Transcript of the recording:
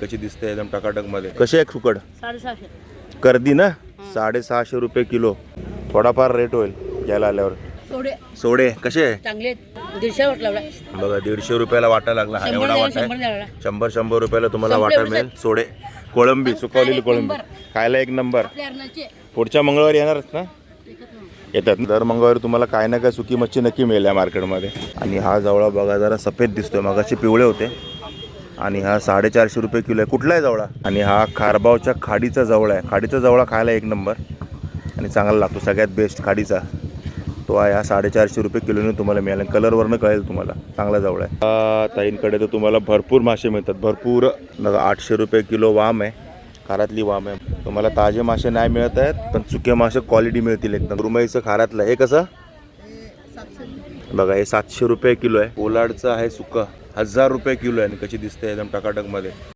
कशी दिसते एकदम टकाटक मध्ये. कशी आहे सुकड? 650. कर्दी ना 650 रुपये किलो. थोडाफार रेट होईल घ्यायला आल्यावर. सोडे कसे आहे? चांगले 150 वाट लावला बघा 150 रुपयाला वाटा लागला. हा एवढा वाटा आहे 100 रुपयाला तुम्हाला वाटा मिळेल. सोडे कोळंबी, सुकवलेली कोळंबी खायला एक नंबर. पुढच्या मंगळवारी येणारच ना? येतात दर मंगळवारी तुम्हाला काय ना काय सुकी मच्छी नक्की मिळेल या मार्केटमध्ये. आणि हा जवळा बघा जरा सफेद दिसतोय, मगाशी पिवळे होते. आणि हा 450 रुपये किलो आहे. कुठला आहे जवळा? आणि हा खारबावच्या खाडीचा जवळा आहे. खाडीचा जवळा खायला एक नंबर आणि चांगला लागतो, सगळ्यात बेस्ट खाडीचा तो आहे. हा 450 रुपये किलोने तुम्हाला मिळेल. कलरवरनं कळेल तुम्हाला चांगला जवळ आहे. ताईंकडे तर तुम्हाला भरपूर मासे मिळतात, भरपूर. बघा 800 रुपये किलो वाम आहे, खारातली वाम आहे. तुम्हाला ताजे मासे नाही मिळत आहेत, पण सुके मासे क्वालिटी मिळतील एकदम. रुमईचं खारातलं हे कसं बघा, हे 700 रुपये किलो आहे. कोलाडचं आहे सुकं 1000 रुपये किलो आहे. आणि कशी दिसते एकदम टकाटक मध्ये.